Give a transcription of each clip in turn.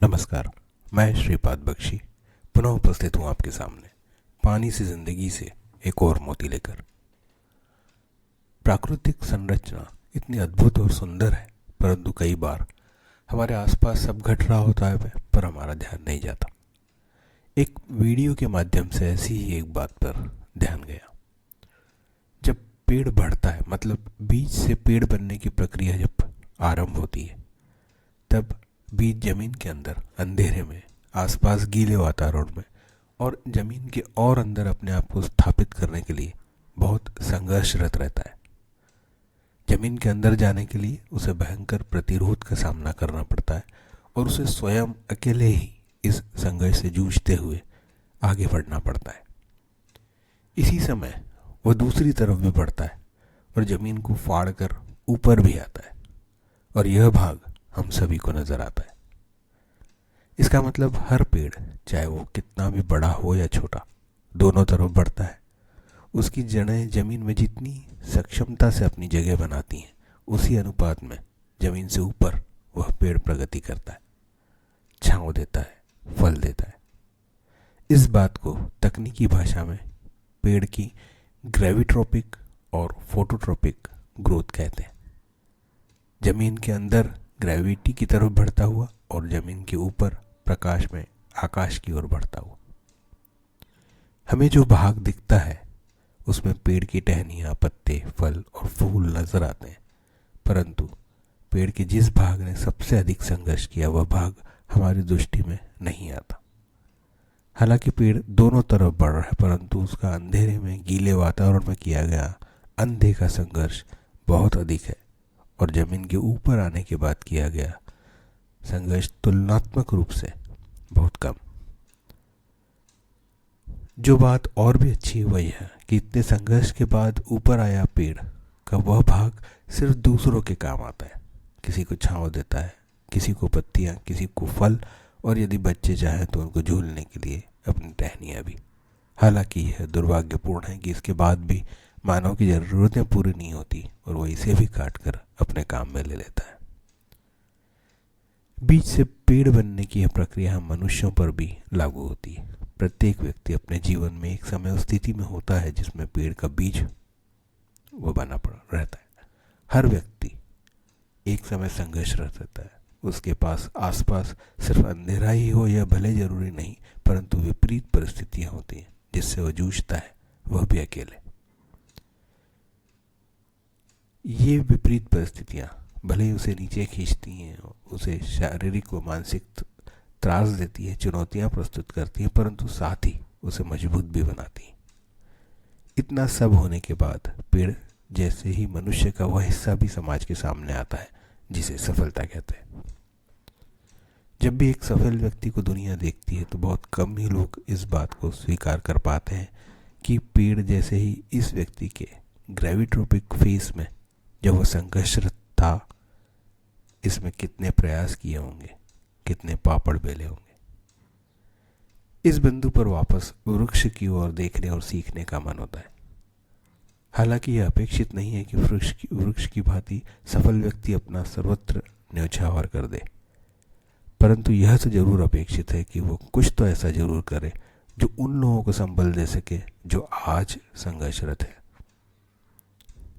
नमस्कार। मैं श्रीपाद बख्शी पुनः उपस्थित हूँ आपके सामने पानी से जिंदगी से एक और मोती लेकर। प्राकृतिक संरचना इतनी अद्भुत और सुंदर है, परंतु कई बार हमारे आसपास सब घट रहा होता है पर हमारा ध्यान नहीं जाता। एक वीडियो के माध्यम से ऐसी ही एक बात पर ध्यान गया। जब पेड़ बढ़ता है, मतलब बीज से पेड़ बनने की प्रक्रिया जब आरंभ होती है, तब बीज जमीन के अंदर अंधेरे में, आसपास गीले वातावरण में और जमीन के और अंदर अपने आप को स्थापित करने के लिए बहुत संघर्षरत रहता है। जमीन के अंदर जाने के लिए उसे भयंकर प्रतिरोध का सामना करना पड़ता है और उसे स्वयं अकेले ही इस संघर्ष से जूझते हुए आगे बढ़ना पड़ता है। इसी समय वह दूसरी तरफ भी बढ़ता है और जमीन को फाड़ कर ऊपर भी आता है, और यह भाग हम सभी को नजर आता है। इसका मतलब हर पेड़, चाहे वो कितना भी बड़ा हो या छोटा, दोनों तरफ बढ़ता है। उसकी जड़ें जमीन में जितनी सक्षमता से अपनी जगह बनाती हैं, उसी अनुपात में जमीन से ऊपर वह पेड़ प्रगति करता है, छांव देता है, फल देता है। इस बात को तकनीकी भाषा में पेड़ की ग्रेविट्रोपिक और फोटोट्रोपिक ग्रोथ कहते हैं। जमीन के अंदर ग्रेविटी की तरफ बढ़ता हुआ और जमीन के ऊपर प्रकाश में आकाश की ओर बढ़ता हुआ। हमें जो भाग दिखता है उसमें पेड़ की टहनियाँ, पत्ते, फल और फूल नजर आते हैं, परंतु पेड़ के जिस भाग ने सबसे अधिक संघर्ष किया वह भाग हमारी दृष्टि में नहीं आता। हालांकि पेड़ दोनों तरफ बढ़ रहा है, परंतु उसका अंधेरे में, गीले वातावरण में किया गया अंधे का संघर्ष बहुत अधिक है, और जमीन के ऊपर आने के बाद किया गया संघर्ष तुलनात्मक रूप से बहुत कम। जो बात और भी अच्छी हुई है कि इतने संघर्ष के बाद ऊपर आया पेड़ का वह भाग सिर्फ दूसरों के काम आता है। किसी को छांव देता है, किसी को पत्तियां, किसी को फल, और यदि बच्चे चाहें तो उनको झूलने के लिए अपनी टहनियाँ भी। हालांकि यह दुर्भाग्यपूर्ण है कि इसके बाद भी मानव की ज़रूरतें पूरी नहीं होती और वह इसे भी काट कर अपने काम में ले लेता है। बीज से पेड़ बनने की यह प्रक्रिया हम मनुष्यों पर भी लागू होती है। प्रत्येक व्यक्ति अपने जीवन में एक समय उस स्थिति में होता है जिसमें पेड़ का बीज वो बना पड़ा रहता है। हर व्यक्ति एक समय संघर्षरत रहता है। उसके पास आसपास सिर्फ अंधेरा ही हो यह भले जरूरी नहीं, परंतु विपरीत परिस्थितियां होती हैं जिससे वह जूझता है, वह भी अकेले। ये विपरीत परिस्थितियां भले ही उसे नीचे खींचती हैं, उसे शारीरिक व मानसिक त्रास देती है, चुनौतियां प्रस्तुत करती हैं, परंतु साथ ही उसे मजबूत भी बनाती हैं। इतना सब होने के बाद पेड़ जैसे ही मनुष्य का वह हिस्सा भी समाज के सामने आता है जिसे सफलता कहते हैं। जब भी एक सफल व्यक्ति को दुनिया देखती है तो बहुत कम ही लोग इस बात को स्वीकार कर पाते हैं कि पेड़ जैसे ही इस व्यक्ति के ग्रेविट्रोपिक फेस में जब वह संघर्षरत था, इसमें कितने प्रयास किए होंगे, कितने पापड़ बेले होंगे। इस बिंदु पर वापस वृक्ष की ओर देखने और सीखने का मन होता है। हालांकि यह अपेक्षित नहीं है कि वृक्ष की भांति सफल व्यक्ति अपना सर्वत्र न्यौछावर कर दे, परंतु यह तो जरूर अपेक्षित है कि वो कुछ तो ऐसा जरूर करे जो उन लोगों को संबल दे सके जो आज संघर्षरत है।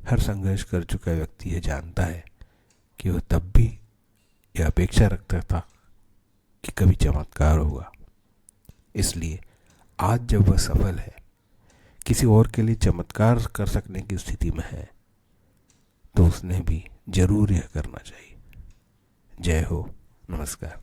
हर संघर्ष कर चुका व्यक्ति यह जानता है कि वह तब भी यह अपेक्षा रखता था कि कभी चमत्कार होगा। इसलिए आज जब वह सफल है, किसी और के लिए चमत्कार कर सकने की स्थिति में है, तो उसने भी जरूर यह करना चाहिए। जय हो, नमस्कार।